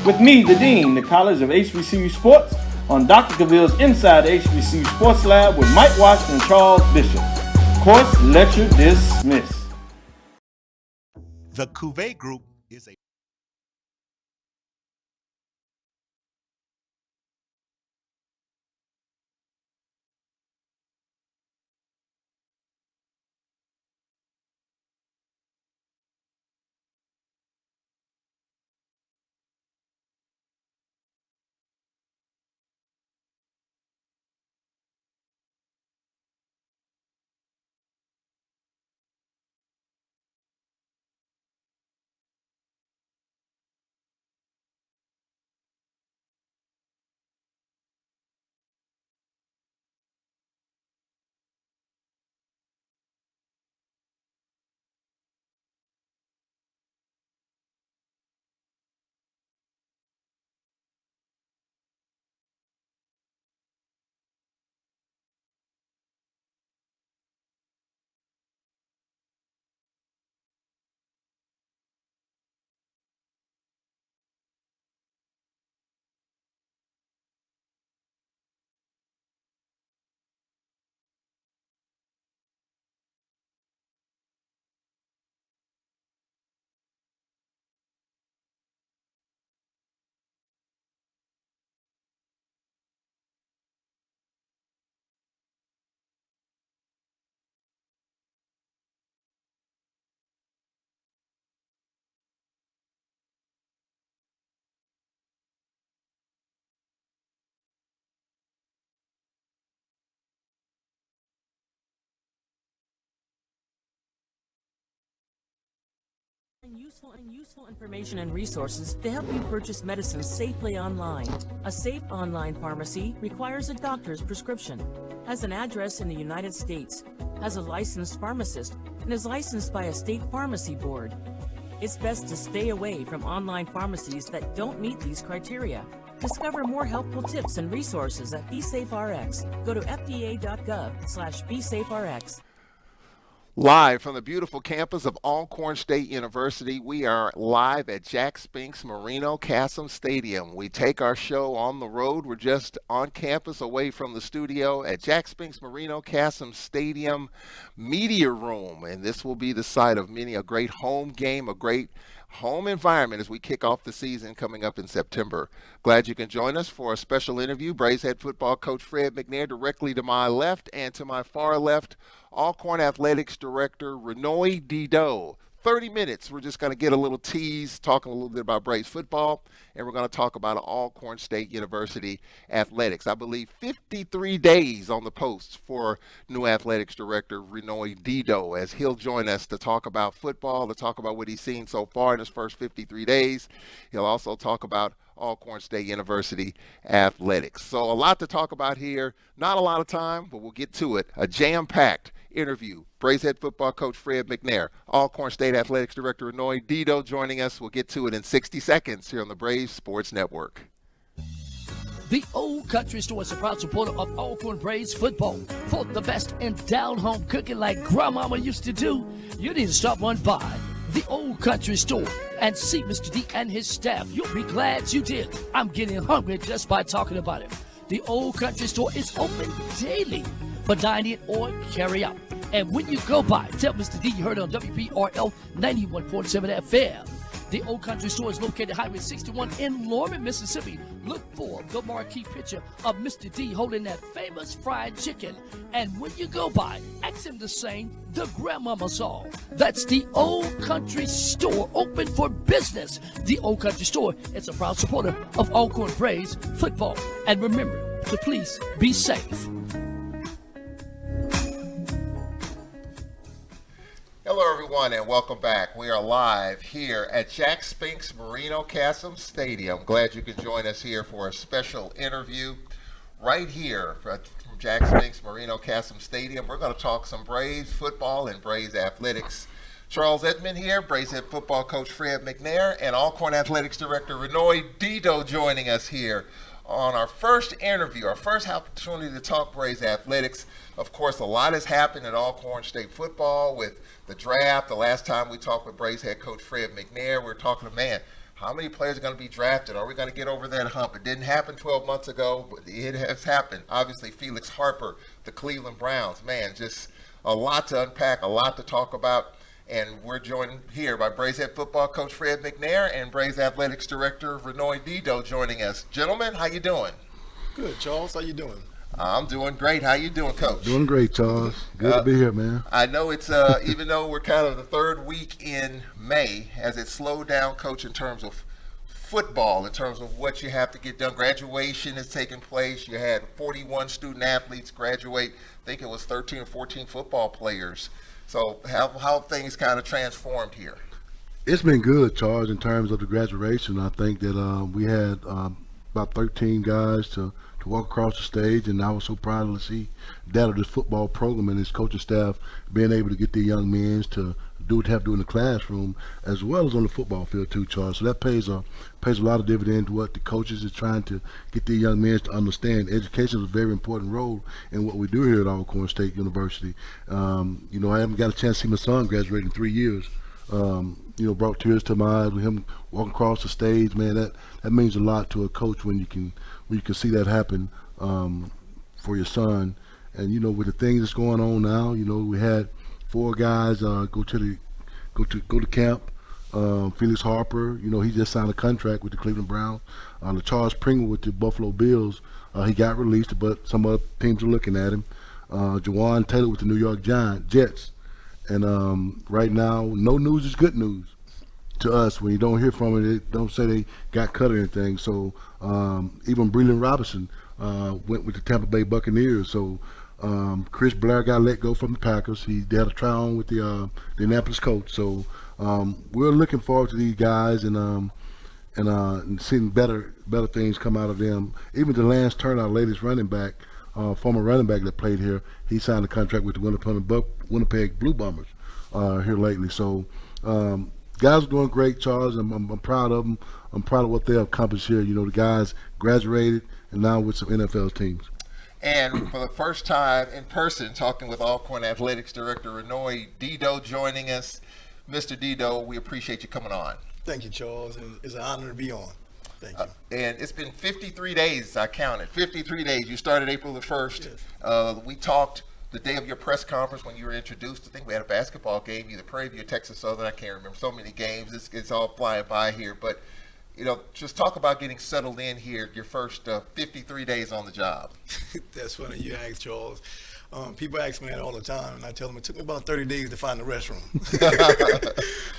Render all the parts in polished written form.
With me, the Dean, the College of HBCU Sports, on Dr. Cavill's Inside the HBCU Sports Lab with Mike Washington and Charles Bishop. Course lecture dismissed. The Cuvée Group is a Useful information and resources to help you purchase medicines safely online. A safe online pharmacy requires a doctor's prescription, has an address in the United States, has a licensed pharmacist, and is licensed by a state pharmacy board. It's best to stay away from online pharmacies that don't meet these criteria. Discover more helpful tips and resources at BeSafeRx. Go to fda.gov/BeSafeRx. Live from the beautiful campus of Alcorn State University, we are live at Jack Spinks Marino Casem Stadium. We take our show on the road. We're just on campus away from the studio at Jack Spinks Marino Casem Stadium Media Room. And this will be the site of many a great home game, a great home environment as we kick off the season coming up in September. Glad you can join us for a special interview. Braves head football coach Fred McNair directly to my left, and to my far left, Alcorn Athletics Director Raynoid Dedeaux. 30 minutes, we're just going to get a little tease, talking a little bit about Braves football, and we're going to talk about Alcorn State University athletics. I believe 53 days on the post for new athletics director Raynoid Dedeaux, as he'll join us to talk about football, to talk about what he's seen so far in his first 53 days. He'll also talk about Alcorn State University athletics. So a lot to talk about here. Not a lot of time, but we'll get to it. A jam-packed interview. Braves head football coach Fred McNair, Alcorn State Athletics Director Raynoid Dedeaux joining us. We'll get to it in 60 seconds here on the Braves Sports Network. The Old Country Store is a proud supporter of Alcorn Braves football. For the best in down-home cooking like Grandmama used to do, you need to stop on by the Old Country Store and see Mr. D and his staff. You'll be glad you did. I'm getting hungry just by talking about it. The Old Country Store is open daily for dine-in or carry-out. And when you go by, tell Mr. D you heard on WPRL 91.7 FM. The Old Country Store is located Highway 61 in Lorman, Mississippi. Look for the marquee picture of Mr. D holding that famous fried chicken. And when you go by, ask him to sing the Grandmama song. That's the Old Country Store, open for business. The Old Country Store is a proud supporter of Alcorn Braves football. And remember to please be safe. Hello, everyone, and welcome back. We are live here at Jack Spinks Marino Casem Stadium. Glad you could join us here for a special interview right here from Jack Spinks Marino Casem Stadium. We're going to talk some Braves football and Braves athletics. Charles Edmond here, Braves head football coach Fred McNair, and Alcorn Athletics Director Raynoid Dedeaux joining us here on our first interview, our first opportunity to talk Braves athletics. Of course, a lot has happened at Alcorn State football with the draft. The last time we talked with Braves head coach Fred McNair, we were talking to, how many players are going to be drafted? Are we going to get over that hump? It didn't happen 12 months ago, but it has happened. Obviously, Felix Harper, the Cleveland Browns, man, just a lot to unpack, a lot to talk about. And we're joined here by Braves head football coach Fred McNair and Braves athletics director Raynoid Dedeaux joining us. Gentlemen, how you doing? Good, Charles. How you doing? I'm doing great. How you doing, Coach? Doing great, Charles. Good to be here, man. I know it's even though we're kind of the third week in May, has it slowed down, Coach, in terms of football, in terms of what you have to get done? Graduation is taking place. You had 41 student athletes graduate. I think it was 13 or 14 football players. So how have things kind of transformed here? It's been good, Charles, in terms of the graduation. I think that we had about 13 guys to walk across the stage, and I was so proud to see that of this football program and his coaching staff being able to get the young men to do what they have to do in the classroom as well as on the football field too, Charles. So that pays a lot of dividend to what the coaches is trying to get the young men to understand. Education is a very important role in what we do here at Alcorn State University. You know, I haven't got a chance to see my son graduate in 3 years. You know, brought tears to my eyes with him walking across the stage. Man, that means a lot to a coach when you can see that happen for your son. And you know, with the things that's going on now, you know, we had 4 guys go to camp. Felix Harper, you know, he just signed a contract with the Cleveland Browns. Charles Pringle with the Buffalo Bills, he got released, but some other teams are looking at him. Jawan Taylor with the New York Jets. And right now, no news is good news to us. When you don't hear from it, they don't say they got cut or anything. So even Breland Robinson went with the Tampa Bay Buccaneers. So Chris Blair got let go from the Packers. They had a try on with the Indianapolis coach. So we're looking forward to these guys and seeing better things come out of them. Even the Lance Turner, our latest running back, former running back that played here, he signed a contract with the Winnipeg Blue Bombers here lately. So guys are doing great, Charles. I'm proud of them. I'm proud of what they have accomplished here. You know, the guys graduated and now with some NFL teams. And for the first time in person, talking with Alcorn Athletics Director Raynoid Dedeaux joining us. Mr. Dedeaux, we appreciate you coming on. Thank you, Charles, and it's an honor to be on. Thank you. And it's been 53 days, I counted, 53 days. You started April the 1st. Yes. We talked the day of your press conference when you were introduced. I think we had a basketball game, either Prairie View or Texas Southern. I can't remember. So many games. It's all flying by here. But, you know, just talk about getting settled in here, your first 53 days on the job. That's funny you asked, Charles. People ask me that all the time, and I tell them it took me about 30 days to find the restroom.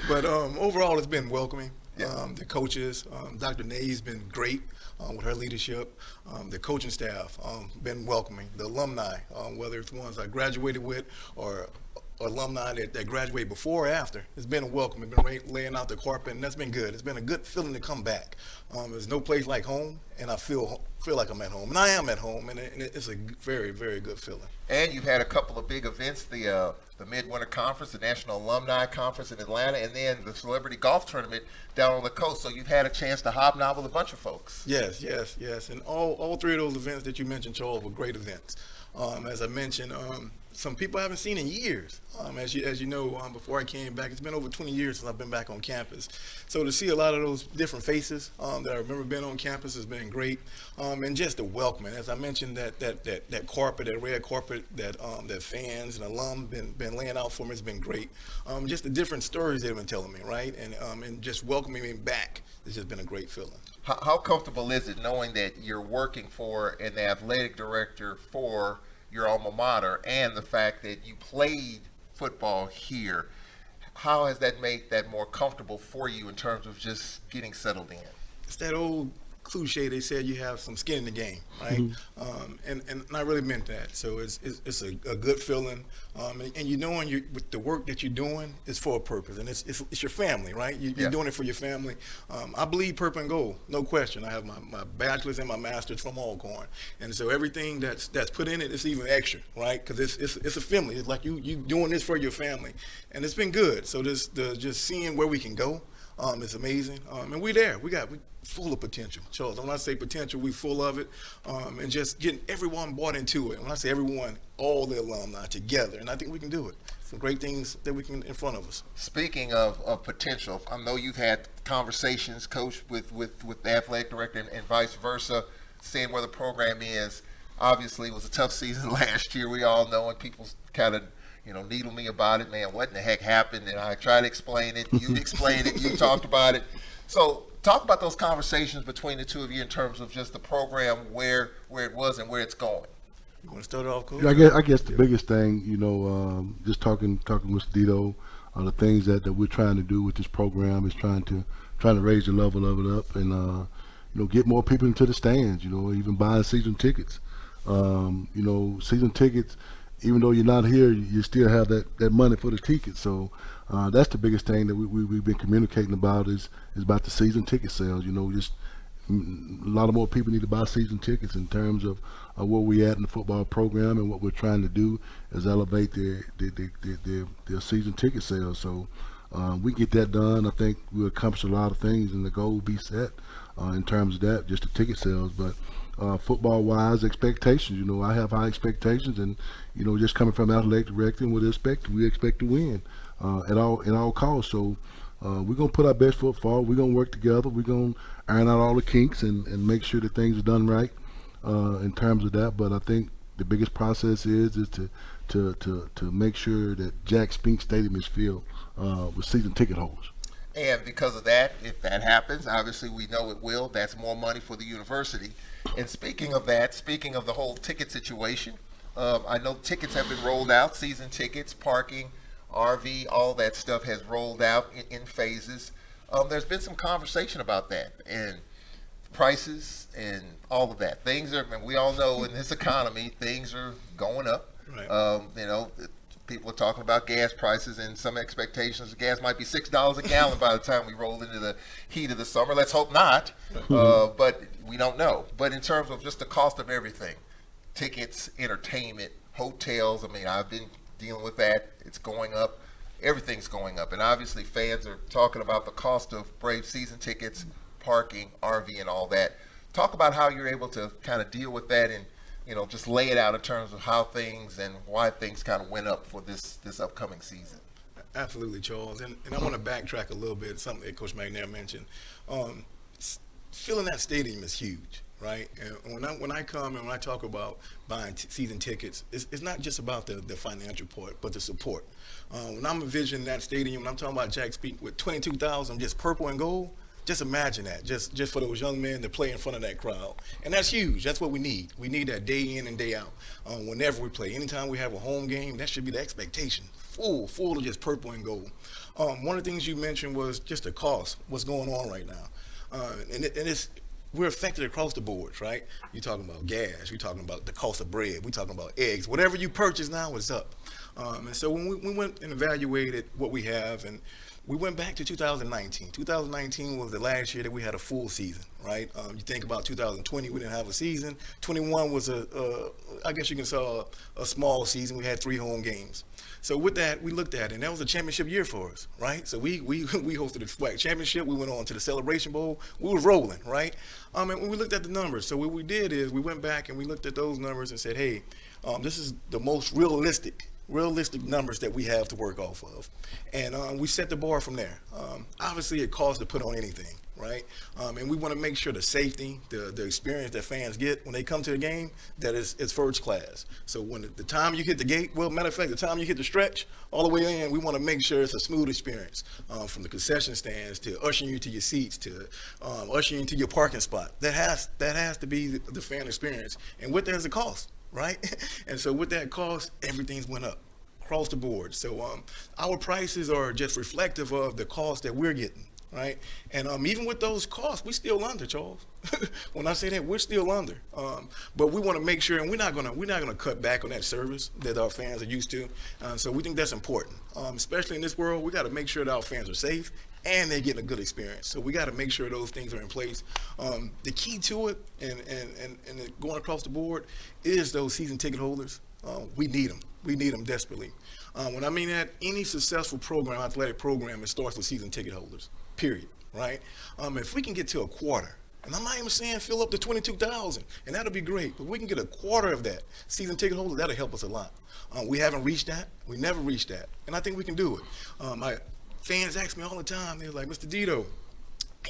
But overall, it's been welcoming. Yeah. The coaches, Dr. Nay's been great with her leadership. The coaching staff been welcoming. The alumni, whether it's ones I graduated with or alumni that graduate before or after, it's been a welcome. It's been laying out the carpet, and that's been good. It's been a good feeling to come back. There's no place like home, and I feel like I'm at home, and I am at home, and it's a very, very good feeling. And you've had a couple of big events, the Midwinter Conference, the National Alumni Conference in Atlanta, and then the Celebrity Golf Tournament down on the coast. So you've had a chance to hobnob with a bunch of folks. Yes. And all 3 of those events that you mentioned, Charles, were great events. As I mentioned, some people I haven't seen in years. As you know, before I came back, it's been over 20 years since I've been back on campus. So to see a lot of those different faces that I remember being on campus has been great. And just the welcoming, as I mentioned, that carpet, that red carpet that fans and alum been laying out for me has been great. Just the different stories they've been telling me, right? And just welcoming me back has just been a great feeling. How comfortable is it knowing that you're working for an athletic director for your alma mater, and the fact that you played football here? How has that made that more comfortable for you in terms of just getting settled in? It's that old cliche, they said you have some skin in the game, right? And I really meant that. So it's a good feeling, and you knowing with the work that you're doing is for a purpose, and it's your family, right? You're doing it for your family. I believe purple and gold, no question. I have my bachelor's and my master's from Alcorn, and so everything that's put in it is even extra, right? Because it's a family. It's like you doing this for your family, and it's been good. So just seeing where we can go. It's amazing, and we're there. We full of potential, Charles. When I say potential, we full of it, and just getting everyone bought into it. When I say everyone, all the alumni together, and I think we can do it. some great things that we can in front of us. Speaking of potential, I know you've had conversations, Coach, with the athletic director and vice versa, seeing where the program is. Obviously, it was a tough season last year. We all know, and people kind of, needle me about it. Man, what in the heck happened? And I try to explain it. You explained it. You talked about it. So talk about those conversations between the two of you in terms of just the program, where it was and where it's going. You want to start off, Coach? I guess the biggest thing, just talking with Dedeaux, the things that we're trying to do with this program is trying to raise the level of it up and get more people into the stands. Even buying season tickets. Season tickets, even though you're not here, you still have that money for the tickets. So that's the biggest thing that we've been communicating about is about the season ticket sales. Just a lot of more people need to buy season tickets in terms of where we at in the football program, and what we're trying to do is elevate their season ticket sales. So we get that done. I think we'll accomplish a lot of things, and the goal will be set in terms of that, just the ticket sales. But football-wise, expectations. I have high expectations, and just coming from athletic director, we expect to win at all costs. So we're gonna put our best foot forward. We're gonna work together. We're gonna iron out all the kinks and make sure that things are done right in terms of that. But I think the biggest process is to make sure that Jack Spinks Stadium is filled with season ticket holders. And because of that, if that happens, obviously we know it will, that's more money for the university. And speaking of that, speaking of the whole ticket situation, I know tickets have been rolled out, season tickets, parking, RV, all that stuff has rolled out in phases. There's been some conversation about that and prices and all of that. Things are, and we all know in this economy, things are going up. Right. People are talking about gas prices and some expectations. Gas might be $6 a gallon by the time we roll into the heat of the summer. Let's hope not, but we don't know. But in terms of just the cost of everything, tickets, entertainment, hotels, I've been dealing with that. It's going up. Everything's going up. And obviously fans are talking about the cost of Brave season tickets, parking, RV, and all that. Talk about how you're able to kind of deal with that and just lay it out in terms of how things and why things kind of went up for this upcoming season. Absolutely, Charles. And I want to backtrack a little bit, something that Coach McNair mentioned. Filling that stadium is huge, right? And when I come and when I talk about buying season tickets, it's not just about the financial part, but the support. When I'm envisioning that stadium, when I'm talking about Jack Spinks with 22,000 just purple and gold, just imagine that, just for those young men to play in front of that crowd. And that's huge. That's what we need. We need that day in and day out. Whenever we play, anytime we have a home game, that should be the expectation. Full of just purple and gold. One of the things you mentioned was just the cost, what's going on right now. We're affected across the boards, right? You're talking about gas, you're talking about the cost of bread, we're talking about eggs. Whatever you purchase now is up. And so when we went and evaluated what we have, and we went back to 2019. 2019 was the last year that we had a full season, right? You think about 2020, we didn't have a season. 21 was I guess you can say a small season. We had 3 home games. So with that, we looked at it, and that was a championship year for us, right? So we hosted the SWAC championship. We went on to the Celebration Bowl. We was rolling, right? And when we looked at the numbers, so what we did is we went back and we looked at those numbers and said, hey, this is the most realistic numbers that we have to work off of, and we set the bar from there. Obviously it costs to put on anything, right? And we want to make sure the safety, the experience that fans get when they come to the game, that it's first class. So when the time you hit the gate, well, matter of fact, the time you hit the stretch all the way in, we want to make sure it's a smooth experience, from the concession stands to ushering you to your seats to ushering you to your parking spot. That has to be the fan experience, and with that is a cost, right? And so with that cost, everything's went up across the board. So our prices are just reflective of the cost that we're getting, right? And even with those costs, we're still under, Charles. When I say that, we're still under. But we want to make sure, and we're not gonna cut back on that service that our fans are used to. So we think that's important, especially in this world. We got to make sure that our fans are safe and they're getting a good experience. So we got to make sure those things are in place. The key to it, and going across the board, is those season ticket holders. We need them. We need them desperately. When I mean that, any successful program, athletic program, it starts with season ticket holders, period, right? If we can get to a quarter, And I'm not even saying fill up to 22,000, and that'll be great. But we can get a quarter of that season ticket holder. That'll help us a lot. We haven't reached that. We never reached that, and I think we can do it. My fans ask me all the time. They're like, Mr. Dedeaux,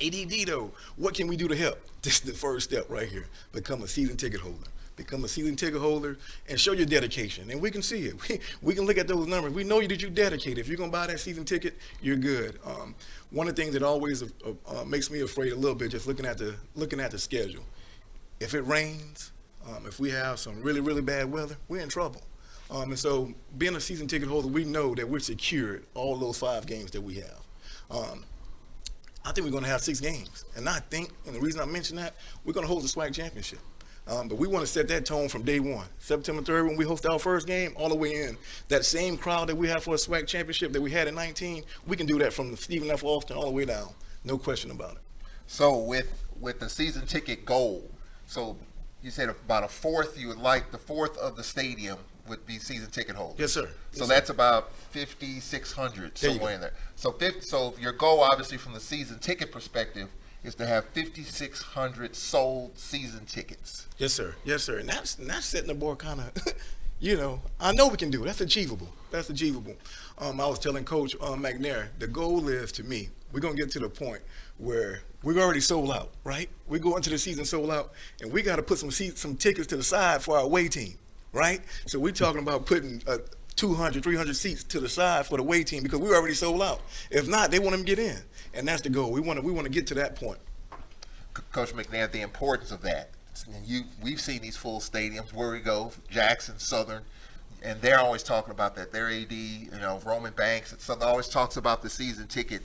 AD Dedeaux, what can we do to help? This is the first step right here. Become a season ticket holder. Become a season ticket holder and show your dedication. And we can see it. We can look at those numbers. We know that you dedicated. If you're going to buy that season ticket, you're good. One of the things that always makes me afraid a little bit, just looking at the schedule. If it rains, if we have some really, really bad weather, we're in trouble. And so being a season ticket holder, we know that we're secured all those 5 games that we have. I think we're going to have 6 games. And I think, and the reason I mention that, we're going to hold the SWAC championship. But we want to set that tone from day one. September 3rd, when we host our first game, all the way in. That same crowd that we have for a SWAC championship that we had in 19, we can do that from Stephen F. Austin all the way down. No question about it. So with the season ticket goal, so you said about a fourth, you would like the fourth of the stadium would be season ticket holders. Yes, sir. So that's about 5,600 somewhere in there. So your goal, obviously, from the season ticket perspective, is to have 5,600 sold season tickets. Yes, sir. Yes, sir. And that's setting the bar kind of, I know we can do it. That's achievable. That's achievable. I was telling Coach McNair, the goal is, to me, we're going to get to the point where we're already sold out, right? We go into the season sold out, and we got to put some tickets to the side for our away team, right? So we're talking about putting 200, 300 seats to the side for the away team because we're already sold out. If not, they want them to get in. And that's the goal. We want to get to that point. Coach McNair, the importance of that. We've seen these full stadiums where we go, Jackson, Southern, and they're always talking about that. Their AD, Roman Banks, and Southern always talks about the season ticket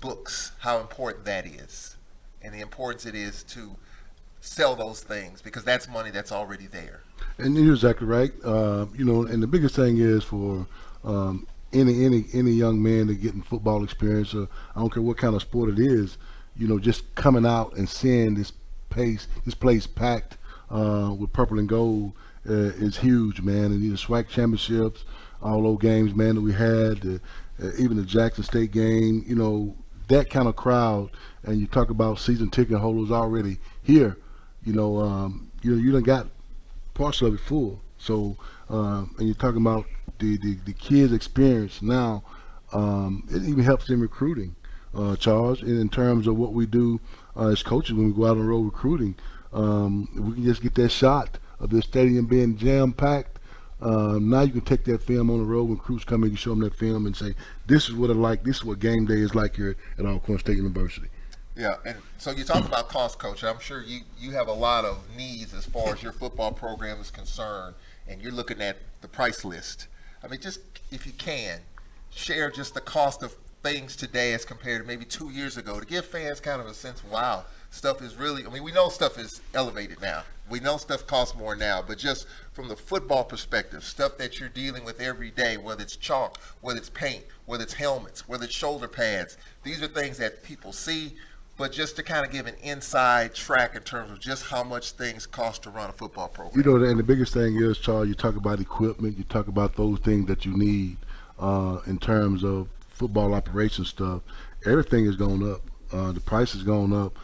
books, how important that is, and the importance it is to sell those things because that's money that's already there. And you're exactly right. And the biggest thing is for any young man to get in football experience, or I don't care what kind of sport it is, just coming out and seeing this place packed with purple and gold is huge, man. And the SWAC championships, all those games, man, that we had, even the Jackson State game, that kind of crowd. And you talk about season ticket holders already here, you done got parts of it full. So, and you're talking about the kids' experience now. It even helps in recruiting, Charles, in terms of what we do as coaches when we go out on the road recruiting. If we can just get that shot of the stadium being jam-packed, now you can take that film on the road when recruits come in, you show them that film and say, this is what it's like, this is what game day is like here at Alcorn State University. Yeah, and so you talk about cost, Coach. I'm sure you have a lot of needs as far as your football program is concerned, and you're looking at the price list. I mean, just if you can, share just the cost of things today as compared to maybe 2 years ago to give fans kind of a sense, wow, stuff is really, we know stuff is elevated now. We know stuff costs more now, but just from the football perspective, stuff that you're dealing with every day, whether it's chalk, whether it's paint, whether it's helmets, whether it's shoulder pads, these are things that people see, but just to kind of give an inside track in terms of just how much things cost to run a football program. And the biggest thing is, Charles, you talk about equipment, you talk about those things that you need in terms of football operation stuff. Everything is going up. The price is going up.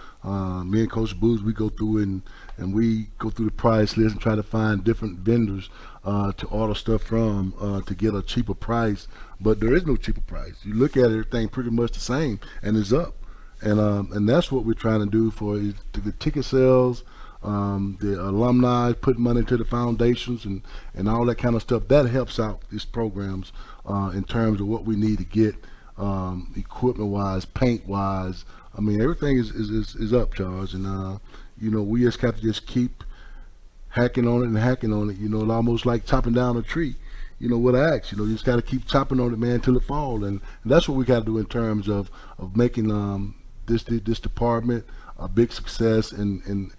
Me and Coach Booz, we go through and we go through the price list and try to find different vendors to order stuff from to get a cheaper price. But there is no cheaper price. You look at everything pretty much the same, and it's up. And that's what we're trying to do for the ticket sales, the alumni, put money into the foundations and all that kind of stuff. That helps out these programs in terms of what we need to get equipment-wise, paint-wise. Everything is up, Charles. And, we just got to just keep hacking on it, almost like chopping down a tree. With an axe, you just got to keep chopping on it, man, till it falls. And that's what we got to do in terms of making this department a big success and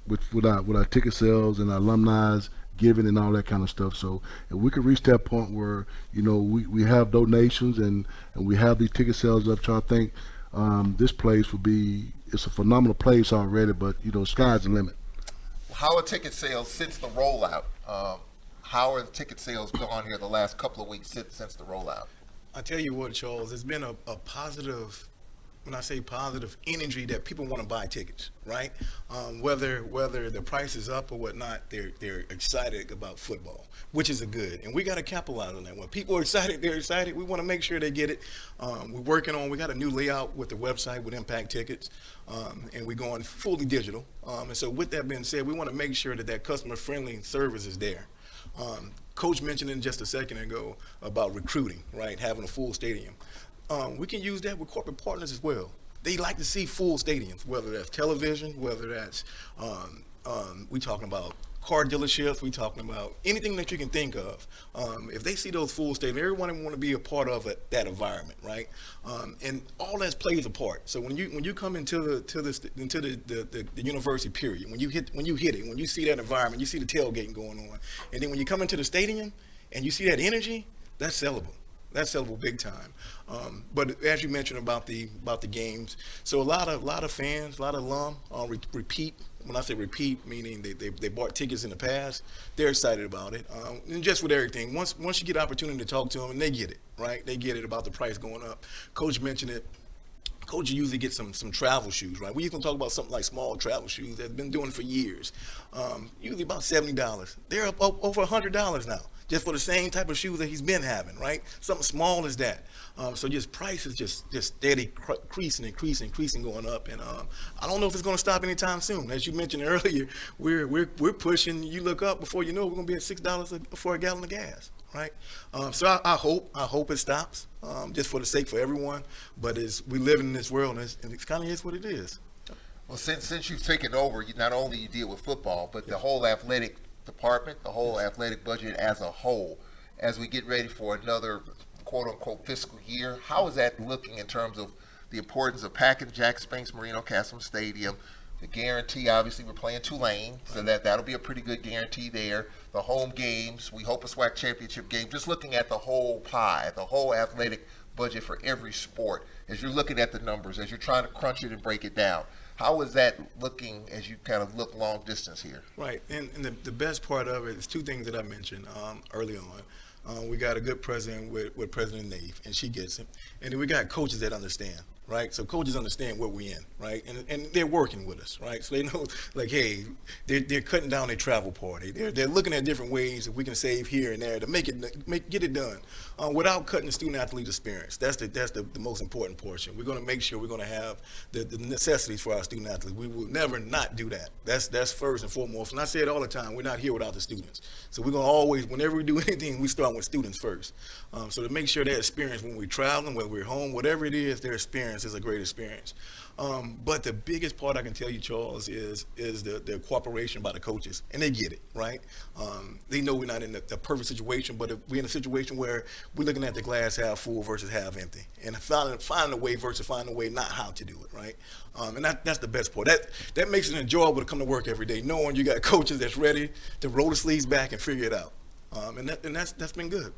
with our ticket sales and our alumni giving and all that kind of stuff. So if we could reach that point where we have donations and we have these ticket sales up, so I think this place it's a phenomenal place already, but sky's the limit. How are ticket sales since the rollout? How are the ticket sales gone here the last couple of weeks since the rollout? I tell you what, Charles, it's been a positive when I say positive energy, that people want to buy tickets, right? Whether the price is up or whatnot, they're excited about football, which is a good. And we got to capitalize on that. When people are excited, they're excited. We want to make sure they get it. We got a new layout with the website with Impact Tickets, and we're going fully digital. And so with that being said, we want to make sure that customer-friendly service is there. Coach mentioned in just a second ago about recruiting, right? Having a full stadium. We can use that with corporate partners as well. They like to see full stadiums, whether that's television, whether that's we talking about car dealerships, we talking about anything that you can think of. If they see those full stadiums, everyone want to be a part of that environment, right? And all that plays a part. So when you come into the university period, when you hit it, when you see that environment, you see the tailgating going on, and then when you come into the stadium and you see that energy, that's sellable. That's sellable big time. But as you mentioned about the games, so a lot of fans, a lot of alum repeat. When I say repeat, meaning they bought tickets in the past, they're excited about it. And just with everything, once you get the opportunity to talk to them, and they get it, right? They get it about the price going up. Coach mentioned it. Coach usually gets some travel shoes, right? We can talk about something like small travel shoes that have been doing it for years. Usually about $70. They're up over $100 now, just for the same type of shoes that he's been having, right? Something small as that. So just price is just steady increasing, going up. And I don't know if it's going to stop anytime soon. As you mentioned earlier, we're pushing. You look up, before you know it, we're going to be at $6 for a gallon of gas, right? So I hope it stops, just for the sake for everyone. But we live in this world, and it kind of is what it is. Well, since you've taken over, not only you deal with football, but the whole athletic department, the whole athletic budget as a whole, as we get ready for another quote-unquote fiscal year, how is that looking in terms of the importance of packing Jack Spinks Marino Castle Stadium, the guarantee? Obviously we're playing Tulane, so that'll be a pretty good guarantee there. The home games, we hope a SWAC championship game. Just looking at the whole pie, the whole athletic budget for every sport, as you're looking at the numbers, as you're trying to crunch it and break it down, how is that looking as you kind of look long distance here? Right, and the best part of it is two things that I mentioned early on. We got a good president with President Nave, and she gets it. And then we got coaches that understand, right? So coaches understand what we're in, right? And they're working with us, right? So they know, like, hey, they're cutting down their travel party. They're looking at different ways that we can save here and there to get it done without cutting the student athlete experience. That's the most important portion. We're going to make sure we're going to have the necessities for our student athletes. We will never not do that. That's first and foremost. And I say it all the time. We're not here without the students. So we're going to always, whenever we do anything, we start with students first. So to make sure their experience when we're traveling, whether we're home, whatever it is, their experience is a great experience. But the biggest part I can tell you, Charles, is the cooperation by the coaches, and they get it, right? They know we're not in the perfect situation, but we're in a situation where we're looking at the glass half full versus half empty, and finding a way versus finding a way not how to do it, right? And that's the best part. That makes it enjoyable to come to work every day, knowing you got coaches that's ready to roll the sleeves back and figure it out, and that's been good.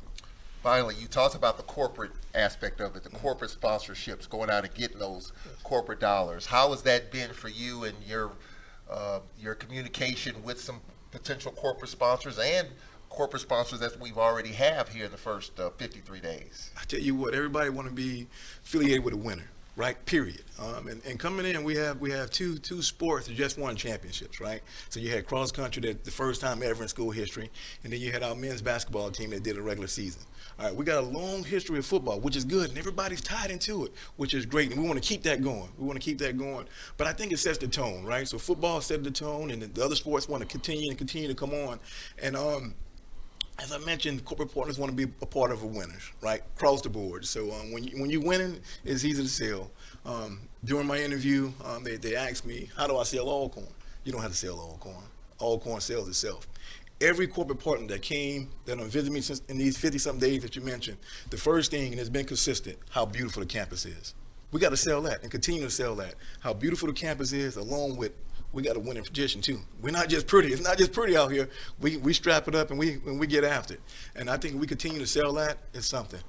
Finally, you talked about the corporate aspect of it, the corporate sponsorships, going out and getting those corporate dollars. How has that been for you and your communication with some potential corporate sponsors and corporate sponsors that we've already have here in the first 53 days? I tell you what, everybody want to be affiliated with a winner, right? Period. And coming in, we have two sports that just won championships, right? So you had cross country, that the first time ever in school history, and then you had our men's basketball team that did a regular season. All right, we got a long history of football, which is good, and everybody's tied into it, which is great, and we want to keep that going. But I think it sets the tone, right? So football set the tone, and the other sports want to continue to come on. And as I mentioned, corporate partners want to be a part of a winners, right? Across the board. So when you're winning, it's easy to sell. During my interview, they asked me, how do I sell Alcorn? You don't have to sell Alcorn. Alcorn sells itself. Every corporate partner that visited me since in these 50-something days that you mentioned, the first thing, and it's been consistent, how beautiful the campus is. We got to sell that and continue to sell that. How beautiful the campus is, along with we got to win in position too. We're not just pretty. It's not just pretty out here. We strap it up and we get after it. And I think we continue to sell that. It's something.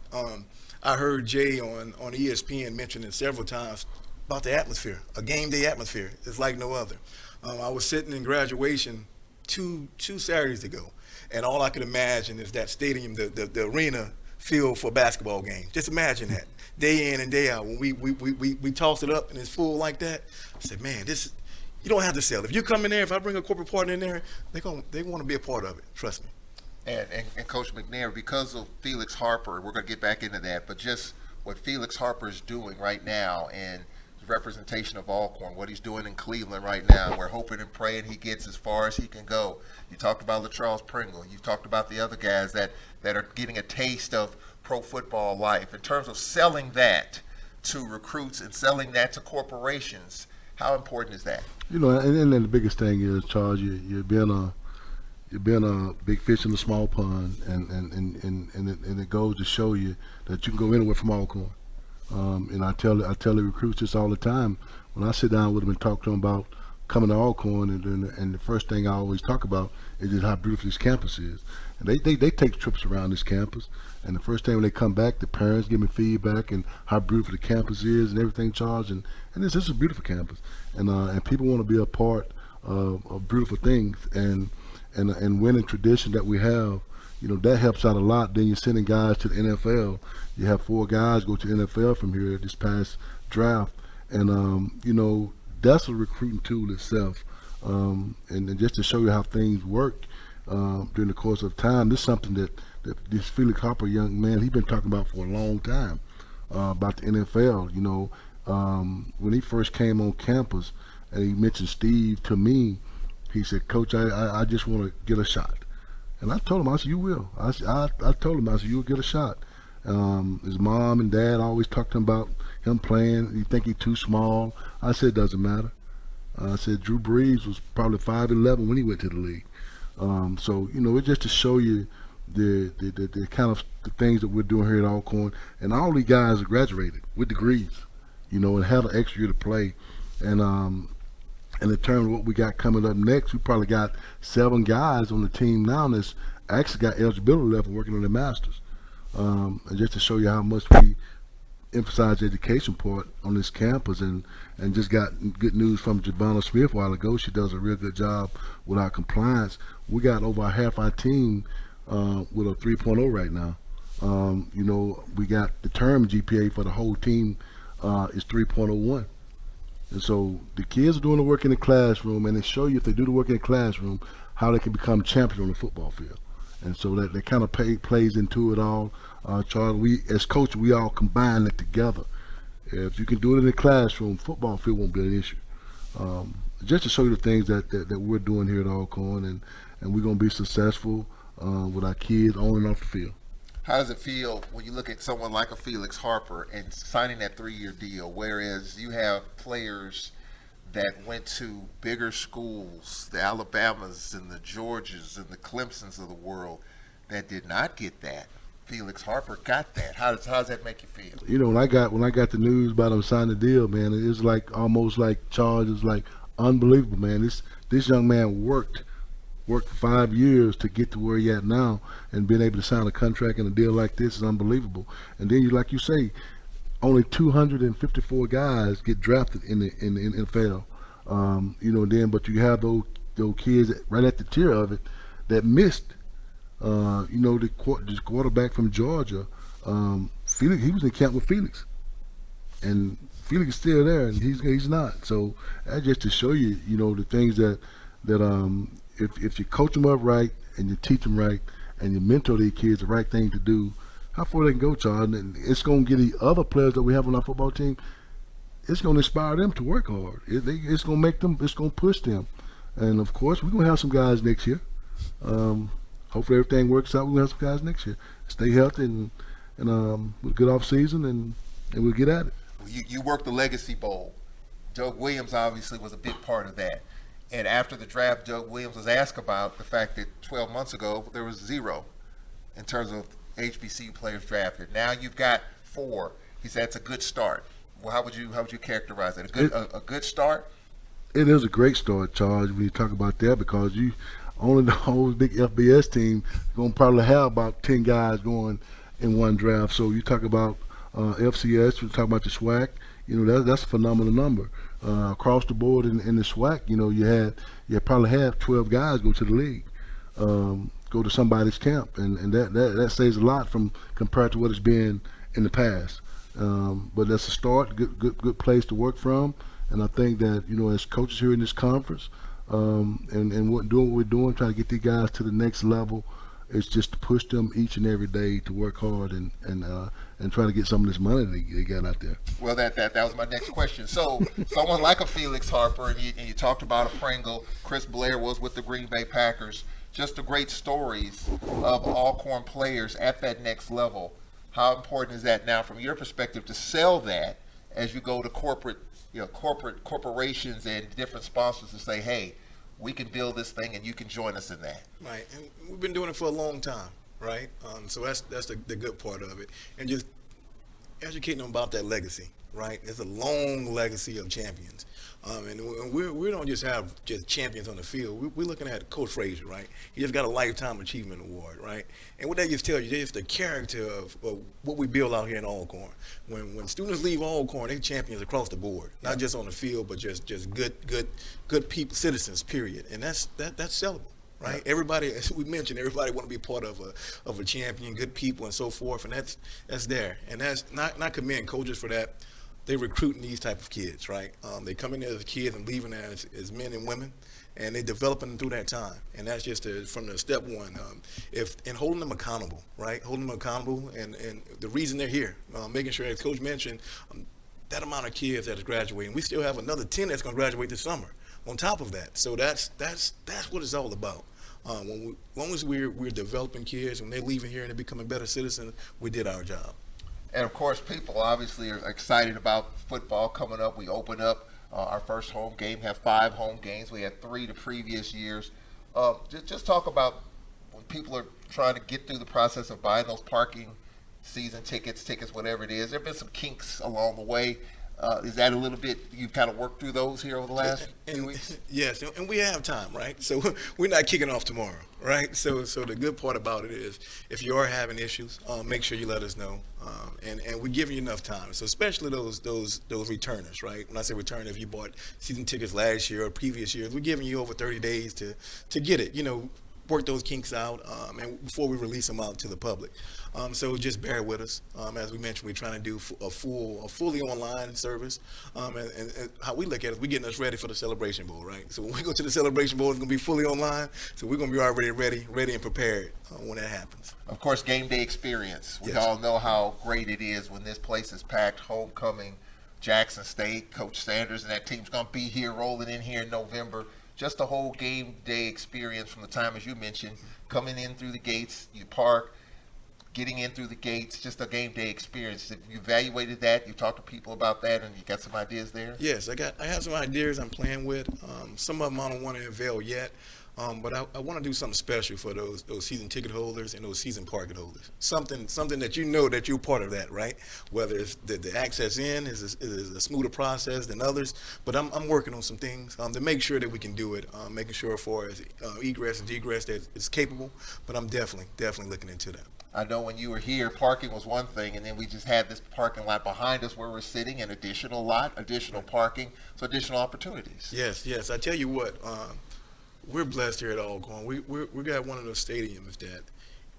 I heard Jay on ESPN mention it several times about the atmosphere, a game day atmosphere. It's like no other. I was sitting in graduation two Saturdays ago, and all I could imagine is that stadium, the arena, field for a basketball game. Just imagine that, day in and day out. When we toss it up and it's full like that, I said, man, you don't have to sell. If you come in there, if I bring a corporate partner in there, they want to be a part of it. Trust me. And Coach McNair, because of Felix Harper, we're going to get back into that, but just what Felix Harper is doing right now and the representation of Alcorn, what he's doing in Cleveland right now, we're hoping and praying he gets as far as he can go. You talked about LaCharles Pringle. You've talked about the other guys that are getting a taste of pro football life. In terms of selling that to recruits and selling that to corporations, how important is that? You know, and then the biggest thing is, Charles, you've been a big fish in a small pond, and it goes to show you that you can go anywhere from Alcorn. And I tell the recruits this all the time. When I sit down with them and talk to them about coming to Alcorn, and the first thing I always talk about is just how beautiful this campus is. And they take trips around this campus, and the first thing when they come back, the parents give me feedback and how beautiful the campus is and everything, Charles. And this is a beautiful campus, and people want to be a part of beautiful things and winning tradition that we have. You know, that helps out a lot. Then you're sending guys to the NFL. You have 4 guys go to the NFL from here this past draft, and you know, that's a recruiting tool itself. And just to show you how things work during the course of time, this is something that this Felix Harper young man, he's been talking about for a long time, about the NFL. You know, when he first came on campus and he mentioned Steve to me, he said, "Coach, I just want to get a shot." And I told him, I said, "You will." I told him, I said, "You'll get a shot." His mom and dad always talked to him about him playing. You think he's too small? I said, "It doesn't matter." I said, Drew Brees was probably 5'11" when he went to the league. So, you know, it's just to show you the kind of the things that we're doing here at Alcorn. And all these guys are graduated with degrees, you know, and have an extra year to play. And in terms of what we got coming up next, we probably got 7 guys on the team now that's actually got eligibility left and working on their masters. And just to show you how much we emphasize the education part on this campus, and just got good news from Javonna Smith a while ago. She does a real good job with our compliance. We got over half our team with a 3.0 right now. You know, we got the term GPA for the whole team is 3.01. And so the kids are doing the work in the classroom, and they show you if they do the work in the classroom, how they can become champions on the football field. And so that kind of plays into it all. Charles, we as coaches, we all combine it together. If you can do it in the classroom, football field won't be an issue. Just to show you the things that we're doing here at Alcorn, and we're going to be successful with our kids on and off the field. How does it feel when you look at someone like a Felix Harper and signing that 3-year deal, whereas you have players that went to bigger schools, the Alabamas and the Georgias and the Clemsons of the world, that did not get that? Felix Harper got that. How does that make you feel? You know, when I got the news about him signing the deal, man, it was like almost like Charles. It was like unbelievable, man. This young man worked for 5 years to get to where he at now, and being able to sign a contract and a deal like this is unbelievable. And then, like you say, only 254 guys get drafted in the NFL. You know, then but you have those kids right at the tier of it that missed. You know, the quarterback from Georgia, Felix, he was in camp with Felix, and Felix is still there, and he's not. So that's just to show you, you know, the things that if you coach them up right and you teach them right and you mentor these kids the right thing to do, how far they can go, Charles. And it's going to get the other players that we have on our football team, it's going to inspire them to work hard. It's going to make them, it's going to push them. And of course, we're going to have some guys next year. Hopefully everything works out. We're going to have some guys next year. Stay healthy and with a good off season, and we'll get at it. You worked the Legacy Bowl. Doug Williams obviously was a big part of that. And after the draft, Doug Williams was asked about the fact that 12 months ago there was 0 in terms of HBCU players drafted. Now you've got 4. He said it's a good start. Well, how would you characterize it? A good start? It is a great start, Charles, when you talk about that, because you only the whole big FBS team going to probably have about 10 guys going in one draft. So you talk about FCS, you talk about the SWAC. You know, that's a phenomenal number. Across the board in the SWAC, you know, you probably have 12 guys go to the league. go to somebody's camp, and that saves a lot from compared to what it's been in the past. But that's a start, good place to work from, and I think that as coaches here in this conference, and doing what we're doing, trying to get these guys to the next level, it's just to push them each and every day to work hard and try to get some of this money they got out there. Well, that was my next question. So someone like a Felix Harper, and you talked about a Pringle, Chris Blair was with the Green Bay Packers, just the great stories of Alcorn players at that next level. How important is that now from your perspective to sell that as you go to corporations and different sponsors to say, hey, we can build this thing and you can join us in that? Right, and we've been doing it for a long time, right? So that's the good part of it, and just educating them about that legacy, right? It's a long legacy of champions, and we don't just have just champions on the field. We're looking at Coach Frazier, right? He just got a Lifetime Achievement Award, right? And what that just tells you is the character of what we build out here in Alcorn. When students leave Alcorn, they're champions across the board, not just on the field, but just good people, citizens, period. And that's sellable. Right, everybody, as we mentioned, everybody want to be part of a champion, good people, and so forth, and that's there, and that's not commend coaches for that. They recruiting these type of kids, right? They come in there as kids and leaving as men and women, and they developing them through that time, and that's just from the step one. And holding them accountable, right? Holding them accountable, and the reason they're here, making sure, as Coach mentioned, that amount of kids that is graduating. We still have another 10 that's going to graduate this summer on top of that. So that's what it's all about. As long as we're developing kids, when they're leaving here and they're becoming better citizens, we did our job. And of course, people obviously are excited about football coming up. We open up our first home game, have 5 home games. We had 3 the previous years. Just talk about when people are trying to get through the process of buying those parking, season tickets, whatever it is. There have been some kinks along the way. Is that a little bit, you've kind of worked through those here over the last few weeks? Yes, and we have time, right? So we're not kicking off tomorrow, right? So the good part about it is if you are having issues, make sure you let us know, and we're giving you enough time. So especially those returners, right? When I say return, if you bought season tickets last year or previous years, we're giving you over 30 days to get it, work those kinks out, and before we release them out to the public. So just bear with us. As we mentioned, we're trying to do a fully online service. And how we look at it, we're getting us ready for the Celebration Bowl, right? So when we go to the Celebration Bowl, it's going to be fully online. So we're going to be already ready and prepared when that happens. Of course, game day experience. We all know how great it is when this place is packed. Homecoming, Jackson State, Coach Sanders and that team's going to be here, rolling in here in November. Just the whole game day experience from the time, as you mentioned, coming in through the gates, you park, getting in through the gates, just a game day experience. Have you evaluated that? You talked to people about that, and you got some ideas there? Yes, I have some ideas I'm playing with. Some of them I don't want to unveil yet. But I want to do something special for those season ticket holders and those season parking holders. Something that that you're part of that, right? Whether it's the access in is a smoother process than others. But I'm working on some things to make sure that we can do it. Making sure for egress and egress that it's capable. But I'm definitely looking into that. I know when you were here, parking was one thing, and then we just had this parking lot behind us where we're sitting, an additional lot, additional parking, so additional opportunities. Yes. I tell you what. We're blessed here at Alcorn. We got one of those stadiums that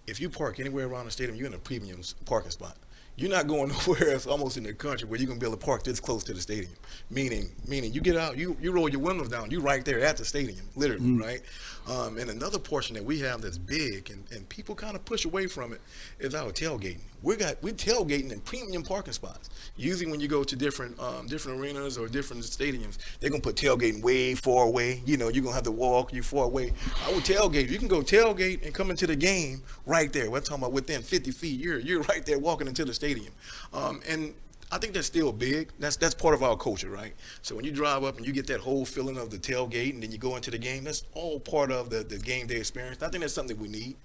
if you park anywhere around the stadium, you're in a premium parking spot. You're not going nowhere else almost in the country where you're going to be able to park this close to the stadium. Meaning you get out, you roll your windows down, you're right there at the stadium, literally, right? And another portion that we have that's big and people kind of push away from it is our tailgating. We're tailgating in premium parking spots. Usually when you go to different arenas or different stadiums, they're going to put tailgating way far away. You're going to have to walk, you're far away. Our tailgate, you can go tailgate and come into the game right there. We're talking about within 50 feet. You're right there walking into the stadium. And I think that's still big. That's part of our culture, right? So when you drive up and you get that whole feeling of the tailgate and then you go into the game, that's all part of the game day experience. I think that's something we need.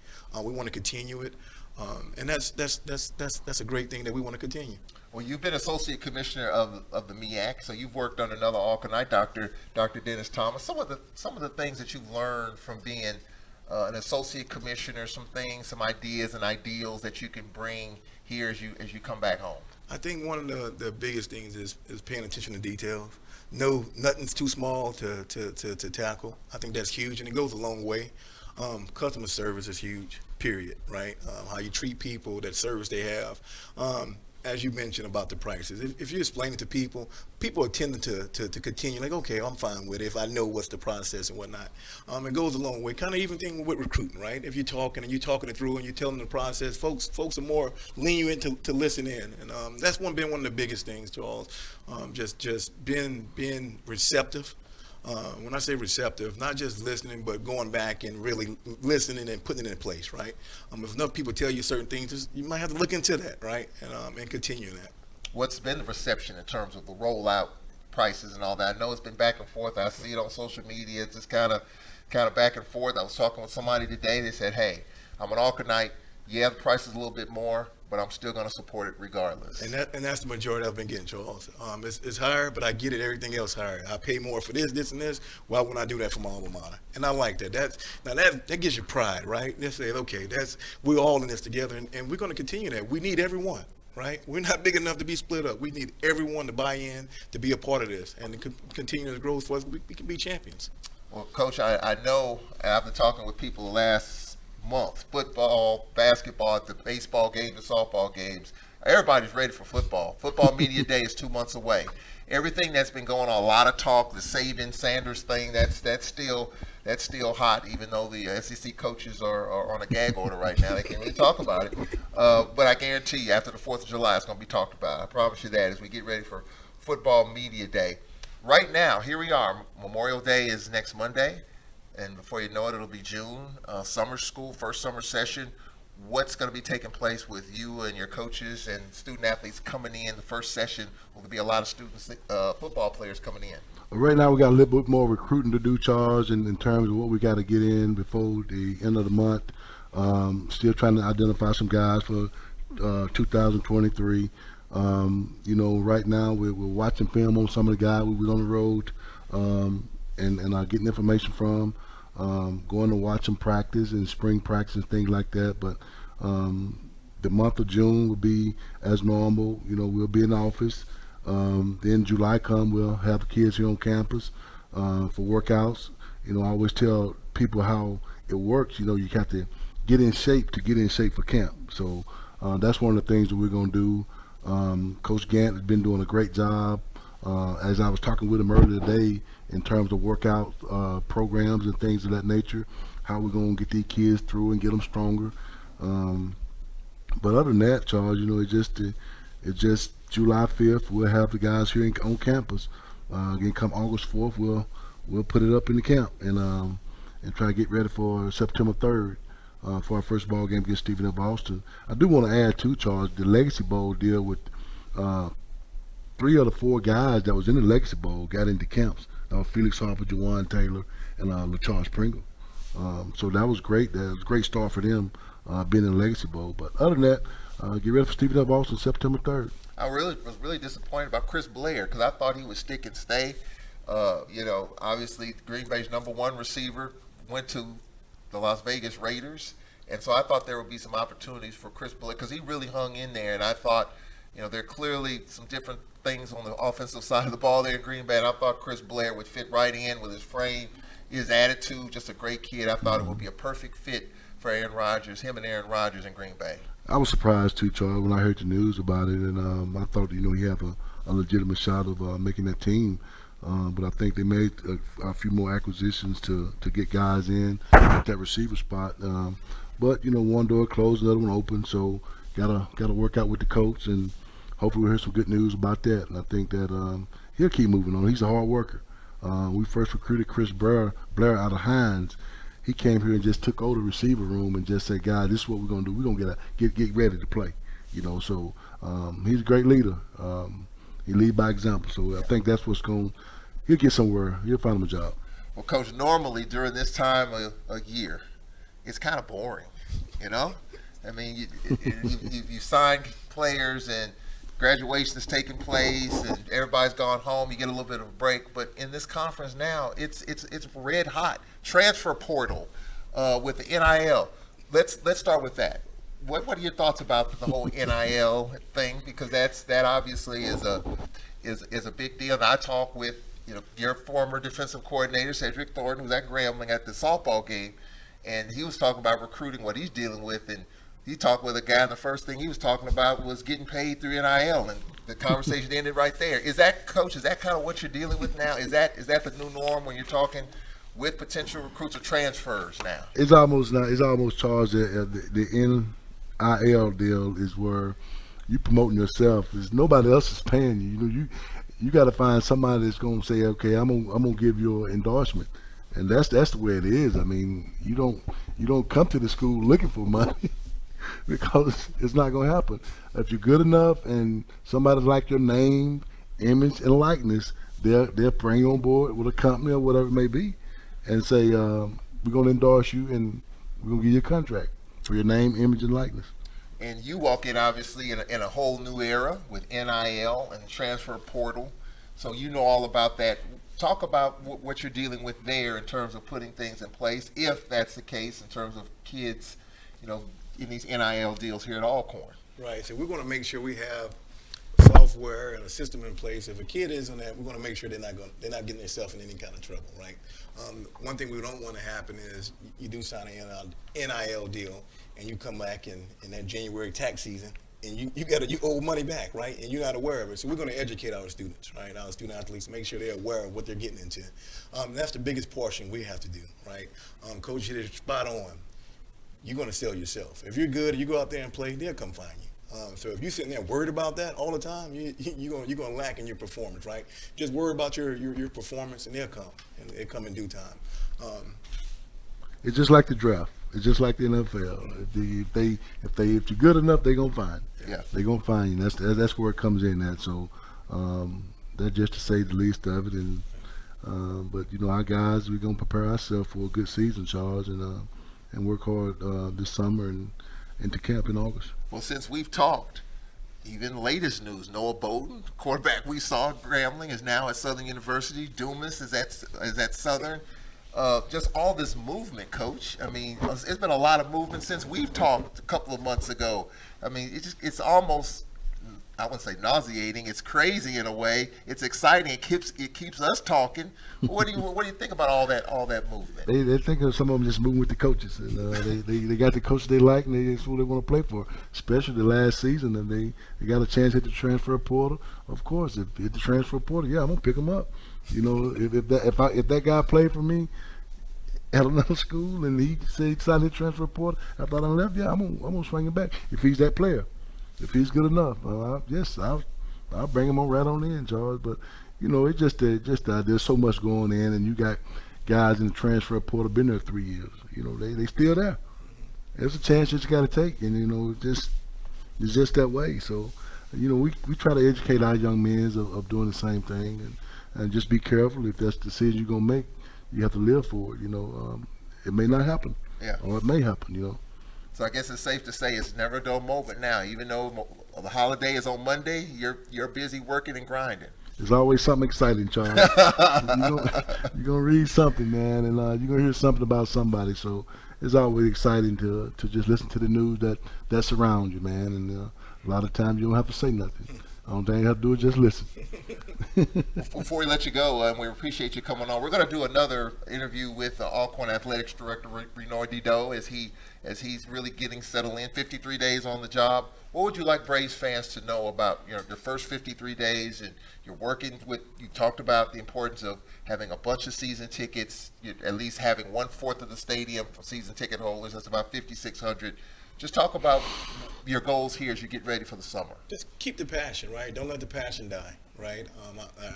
We want to continue it. And that's a great thing that we want to continue. Well, you've been associate commissioner of the MEAC, so you've worked on another Alcornite, Dr. Dennis Thomas. Some of the things that you've learned from being an associate commissioner, some ideas and ideals that you can bring here as you come back home. I think one of the biggest things is paying attention to details. No, nothing's too small to tackle. I think that's huge, and it goes a long way. customer service is huge, period, right? How you treat people, that service they have. As you mentioned about the prices, if you explain it to people, people are tending to continue like, okay, I'm fine with it if I know what's the process and whatnot. It goes a long way. Kind of even thing with recruiting, right? If you're talking and you're talking it through and you're telling them the process, folks are more lenient to listen in, and that's been one of the biggest things, Charles. Just being receptive. When I say receptive, not just listening, but going back and really listening and putting it in place, right? If enough people tell you certain things, you might have to look into that, right? And continue that. What's been the reception in terms of the rollout prices and all that? I know it's been back and forth. I see it on social media. It's just kind of back and forth. I was talking with somebody today. They said, hey, I'm an Alcornite. Yeah, the price is a little bit more, but I'm still going to support it regardless. And that's the majority I've been getting, Charles. It's higher, but I get it. Everything else higher. I pay more for this, and this. Why wouldn't I do that for my alma mater? And I like that. That gives you pride, right? They say, okay, we're all in this together, and we're going to continue that. We need everyone, right? We're not big enough to be split up. We need everyone to buy in, to be a part of this, and to continue the growth for us. We can be champions. Well, Coach, I know, and I've been talking with people the last month, football, basketball, the baseball games, the softball games. Everybody's ready for football. Football Media Day is 2 months away. Everything that's been going on, a lot of talk, the Saban Sanders thing, that's still hot, even though the SEC coaches are on a gag order right now. They can't really talk about it. But I guarantee you, after the 4th of July, it's going to be talked about. I promise you that as we get ready for Football Media Day. Right now, here we are. Memorial Day is next Monday. And before you know it, it'll be June. Summer school, first summer session. What's going to be taking place with you and your coaches and student athletes coming in the first session? Will there be a lot of students, football players coming in? Right now, we got a little bit more recruiting to do, Charles, in terms of what we got to get in before the end of the month. Still trying to identify some guys for 2023. Right now we're watching film on some of the guys we was on the road and getting information from. Going to watch them practice and spring practice and things like that. But the month of June will be as normal. We'll be in the office. Then July come, we'll have the kids here on campus for workouts. I always tell people how it works. You have to get in shape for camp. So that's one of the things that we're going to do. Coach Gant has been doing a great job. As I was talking with him earlier today, in terms of workout programs and things of that nature, how we're going to get these kids through and get them stronger. But other than that, Charles, it's just July 5th. We'll have the guys here on campus. Again, come August 4th, we'll put it up in the camp and try to get ready for September 3rd for our first ball game against Stephen F. Austin. I do want to add too, Charles, the Legacy Bowl deal with 3 of the 4 guys that was in the Legacy Bowl got into camps. Felix Harper, Jawan Taylor, and LaCharles Pringle. So that was great. That was a great start for them being in the Legacy Bowl. But other than that, get ready for Stephen F. Austin September 3rd. I was really disappointed about Chris Blair because I thought he would stick and stay. Obviously Green Bay's #1 receiver went to the Las Vegas Raiders, and so I thought there would be some opportunities for Chris Blair because he really hung in there, and I thought, there are clearly some different things on the offensive side of the ball there in Green Bay, and I thought Chris Blair would fit right in with his frame, his attitude, just a great kid. I thought it would be a perfect fit for Aaron Rodgers, him and Aaron Rodgers in Green Bay. I was surprised too, Charles, when I heard the news about it, and I thought, he had a legitimate shot of making that team. But I think they made a few more acquisitions to get guys in at that receiver spot. But one door closed, another one open, so gotta work out with the coach, and hopefully we'll hear some good news about that. And I think that he'll keep moving on. He's a hard worker. We first recruited Chris Blair out of Hines. He came here and just took over the receiver room and just said, "Guys, this is what we're gonna do. We're gonna get ready to play." So he's a great leader. He lead by example. So I think that's what's he'll get somewhere. He'll find him a job. Well, Coach, normally during this time of year, it's kind of boring. I mean, you sign players and graduation is taking place and everybody's gone home. You get a little bit of a break, but in this conference now, it's red hot. Transfer portal with the NIL. Let's start with that. What are your thoughts about the whole NIL thing? Because that obviously is a big deal. And I talked with your former defensive coordinator Cedric Thornton, who's at Grambling at the softball game, and he was talking about recruiting, what he's dealing with, and he talked with a guy, and the first thing he was talking about was getting paid through NIL, and the conversation ended right there. Is that, Coach, is that kind of what you're dealing with now? Is that the new norm when you're talking with potential recruits or transfers now? It's almost charged the NIL deal is where you promoting yourself. There's nobody else is paying you. You know, you got to find somebody that's going to say, okay, I'm gonna give you an endorsement, and that's the way it is. I mean, you don't come to the school looking for money because it's not going to happen. If you're good enough and somebody like your name, image, and likeness, they'll bring you on board with a company or whatever it may be, and say we're going to endorse you and we're going to give you a contract for your name, image, and likeness. And you walk in, obviously, in a whole new era with NIL and the transfer portal. So you know all about that. Talk about what you're dealing with there in terms of putting things in place, if that's the case, in terms of kids, you know, in these NIL deals here at Alcorn. Right. So we're going to make sure we have software and a system in place. If a kid is on that, we're going to make sure they're not getting themselves in any kind of trouble. Right. One thing we don't want to happen is you do sign an NIL deal, and you come back in that January tax season, and you owe money back, right? And you're not aware of it. So we're going to educate our students, right? Our student athletes, make sure they're aware of what they're getting into. That's the biggest portion we have to do, right? Coach hit it spot on. You're going to sell yourself. If you're good, you go out there and play, they'll come find you. So if you're sitting there worried about that all the time, you're going to lack in your performance, right? Just worry about your performance, and they'll come, and they'll come in due time. It's just like the draft. It's just like the NFL. If you're good enough, they're gonna find you. Yeah. They're gonna find you. That's where it comes in at. So that's just to say the least of it. And but you know, our guys, we're gonna prepare ourselves for a good season, Charles, and work hard this summer and into camp in August. Well, since we've talked, even latest news, Noah Bowden, quarterback we saw at Grambling, is now at Southern University. Dumas is at Southern. Just all this movement, Coach. I mean, it's been a lot of movement since we've talked a couple of months ago. I mean, it's almost, I wouldn't say nauseating. It's crazy in a way. It's exciting. It keeps us talking. What do you think about all that movement? They think of some of them just moving with the coaches, and they got the coaches they like, and that's what they want to play for. Especially the last season, and they got a chance to hit the transfer portal. Of course, if hit the transfer portal, yeah, I'm gonna pick them up. You know, if that guy played for me at another school and he said he signed his transfer portal, I thought I left, yeah, I'm gonna swing him back if he's that player. If he's good enough, I'll bring him right on in, Charles. But you know, it's just there's so much going in, and you got guys in the transfer portal been there 3 years. You know, they still there. There's a chance that you got to take, and you know, it's just that way. So, you know, we try to educate our young men of doing the same thing, and just be careful. If that's the decision you're gonna make, you have to live for it. You know, it may not happen, or it may happen. You know. So I guess it's safe to say it's never a dull moment now. Even though the holiday is on Monday, you're busy working and grinding. There's always something exciting, Charles. you're gonna read something, man, and you're gonna hear something about somebody. So it's always exciting to just listen to the news that surrounds you, man. And a lot of times you don't have to say nothing. The only thing you have to do is just listen. Before we let you go, and we appreciate you coming on, we're going to do another interview with Alcorn Athletics Director Raynoid Dedeaux as he's really getting settled in. 53 days on the job. What would you like Braves fans to know about the first 53 days? And you're working with. You talked about the importance of having a bunch of season tickets. At least having 1/4 of the stadium for season ticket holders. That's about 5,600. Just talk about your goals here as you get ready for the summer. Just keep the passion, right? Don't let the passion die, right?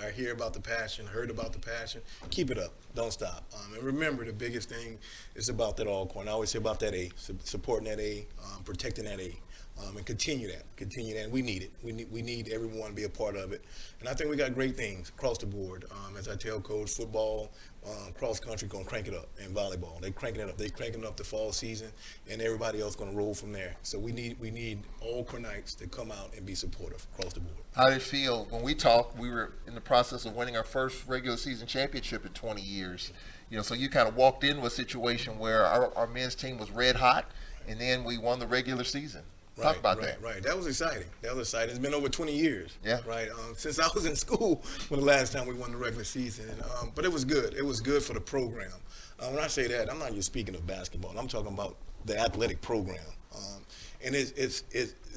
I hear about the passion, heard about the passion. Keep it up. Don't stop. And remember, the biggest thing is about that Alcorn. I always say about that A, supporting that A, protecting that A. And continue that. And we need it. We need everyone to be a part of it. And I think we got great things across the board. As I tell Coach, football, cross country going to crank it up, and volleyball. They're cranking it up. They're cranking up the fall season, and everybody else going to roll from there. So we need all Cornites to come out and be supportive across the board. How did it feel when we talked? We were in the process of winning our first regular season championship in 20 years. So you kind of walked into a situation where our men's team was red hot, and then we won the regular season. Talk about that. Right. That was exciting. It's been over 20 years. Yeah. Right. Since I was in school when the last time we won the regular season. But it was good. It was good for the program. When I say that, I'm not just speaking of basketball. I'm talking about the athletic program. And it's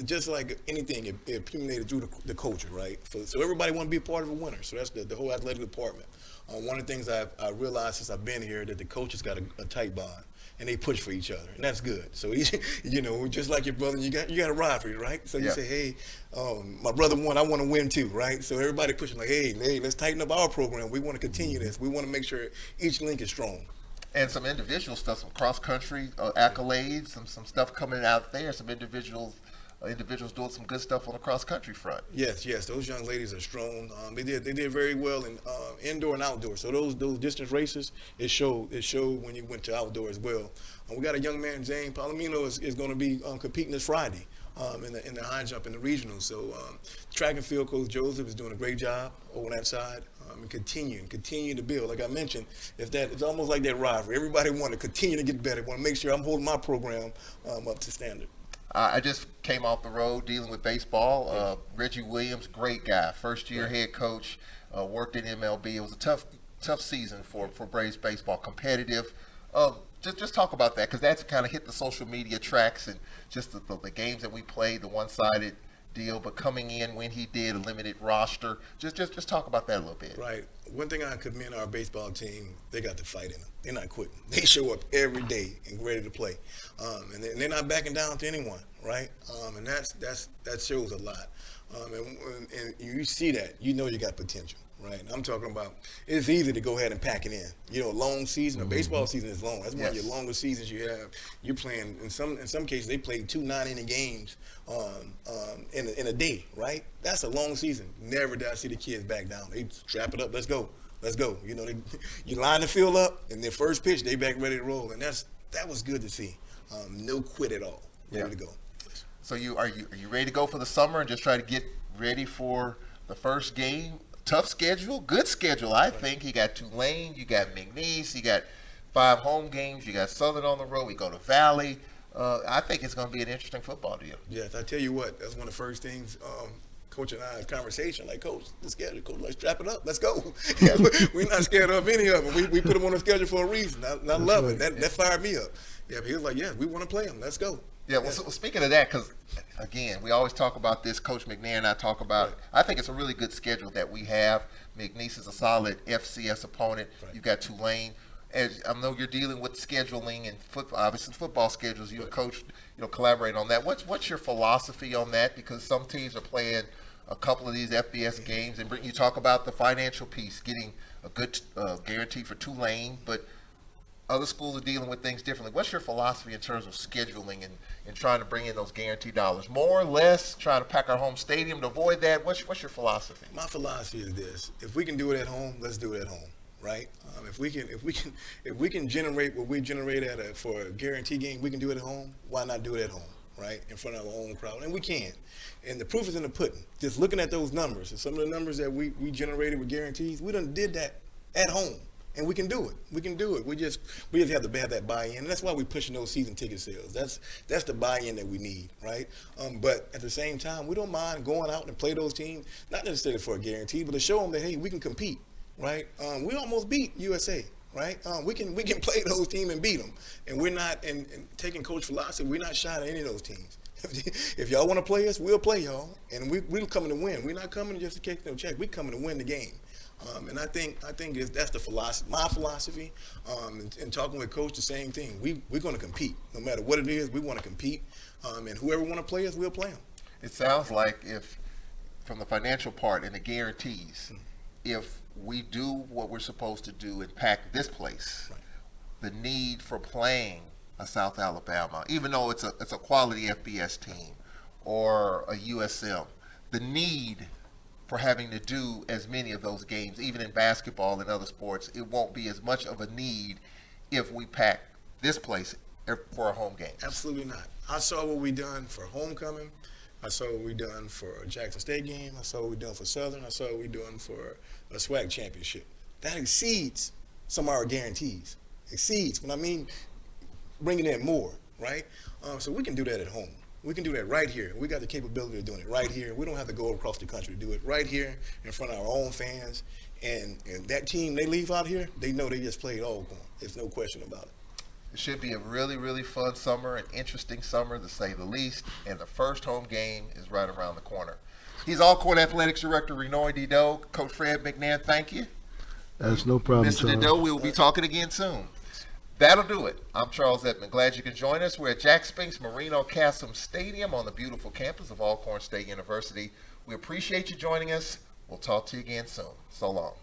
just like anything, it accumulated through the culture, right? So everybody want to be a part of a winner. So that's the whole athletic department. One of the things I realized since I've been here that the coaches got a tight bond. And they push for each other, and that's good. So, just like your brother, you got a rivalry, right? So you say, hey, my brother won, I want to win too, right? So everybody pushing like, hey, let's tighten up our program. We want to continue this. We want to make sure each link is strong. And some individual stuff, some cross-country accolades, some stuff coming out there, some individuals doing some good stuff on the cross-country front. Yes, those young ladies are strong. They did very well in indoor and outdoor. So those distance races, it showed when you went to outdoor as well. We got a young man, Zane Palomino, is going to be competing this Friday in the high jump in the regional. So track and field coach Joseph is doing a great job over that side. And continue to build. Like I mentioned, it's almost like that rivalry. Everybody want to continue to get better. Want to make sure I'm holding my program up to standard. I just came off the road dealing with baseball. Reggie Williams, great guy, first-year head coach, worked in MLB. It was a tough season for Braves baseball, competitive. Just talk about that, because that's kind of hit the social media tracks and just the games that we played, the one-sided deal, but coming in when he did, a limited roster. Just talk about that a little bit. Right. One thing I commend our baseball team, they got the fight in them. They're not quitting. They show up every day and ready to play, and they're not backing down to anyone. Right. And that shows a lot. And you see that, you know you got potential. Right. And I'm talking about, it's easy to go ahead and pack it in. A long season, a baseball season is long. That's one of your longest seasons you have. You're playing, in some cases, they play 2 9-inning games in a day, right? That's a long season. Never did I see the kids back down. They strap it up, let's go. You line the field up, and their first pitch, they back ready to roll. And that was good to see. No quit at all. Ready to go. Yes. So are you ready to go for the summer and just try to get ready for the first game? Tough schedule, good schedule, I think. You got Tulane, you got McNair, you got 5 home games, you got Southern on the road, we go to Valley. I think it's going to be an interesting football deal. Yes, I tell you what, that's one of the first things Coach and I had a conversation, like, Coach, the schedule, Coach, let's strap it up, let's go. We're not scared of any of them. We put them on the schedule for a reason. I love it. That fired me up. Yeah, but he was like, yeah, we want to play them, let's go. Yeah, well, so speaking of that, because, again, we always talk about this, Coach McNair and I talk about, I think it's a really good schedule that we have. McNeese is a solid FCS opponent. Right. You've got Tulane. As I know you're dealing with scheduling and obviously football schedules. You and Coach, collaborate on that. What's your philosophy on that? Because some teams are playing a couple of these FBS games, and you talk about the financial piece, getting a good guarantee for Tulane, but other schools are dealing with things differently. What's your philosophy in terms of scheduling and trying to bring in those guaranteed dollars? More or less, trying to pack our home stadium to avoid that? What's your philosophy? My philosophy is this: if we can do it at home, let's do it at home, right? If we can generate what we generate for a guarantee game, we can do it at home. Why not do it at home, right, in front of our own crowd? And we can. And the proof is in the pudding. Just looking at those numbers and some of the numbers that we generated with guarantees, we done did that at home. And we can do it. We can do it. We just have to have that buy-in, and that's why we're pushing those season ticket sales. That's the buy-in that we need, right? But at the same time, we don't mind going out and play those teams, not necessarily for a guarantee, but to show them that, hey, we can compete, right? We almost beat USA, right? We can play those teams and beat them, and we're not. And taking Coach philosophy, we're not shy at any of those teams. If y'all want to play us, we'll play y'all, and we're coming to win. We're not coming just to catch no check. We're coming to win the game. And I think that's the philosophy, my philosophy. And talking with Coach, the same thing. We're going to compete, no matter what it is. We want to compete, and whoever want to play us, we'll play them. It sounds like if, from the financial part and the guarantees, if we do what we're supposed to do and pack this place, the need for playing a South Alabama, even though it's a quality FBS team or a USM, the need for having to do as many of those games, even in basketball and other sports, it won't be as much of a need if we pack this place for a home game. Absolutely not. I saw what we done for homecoming. I saw what we done for a Jackson State game. I saw what we done for Southern. I saw what we done for a SWAC championship. That exceeds some of our guarantees. Exceeds. When I mean bringing in more, right? So we can do that at home. We can do that right here. We got the capability of doing it right here. We don't have to go across the country to do it right here in front of our own fans. And that team, they leave out here, they know they just played Alcorn. There's no question about it. It should be a really, really fun summer, an interesting summer to say the least, and the first home game is right around the corner. He's Alcorn Athletics Director Raynoid Dedeaux. Coach Fred McNair, thank you. That's no problem, Mr. Dedeaux, we will be talking again soon. That'll do it. I'm Charles Edmond. Glad you could join us. We're at Jack Spinks Marino Castle Stadium on the beautiful campus of Alcorn State University. We appreciate you joining us. We'll talk to you again soon. So long.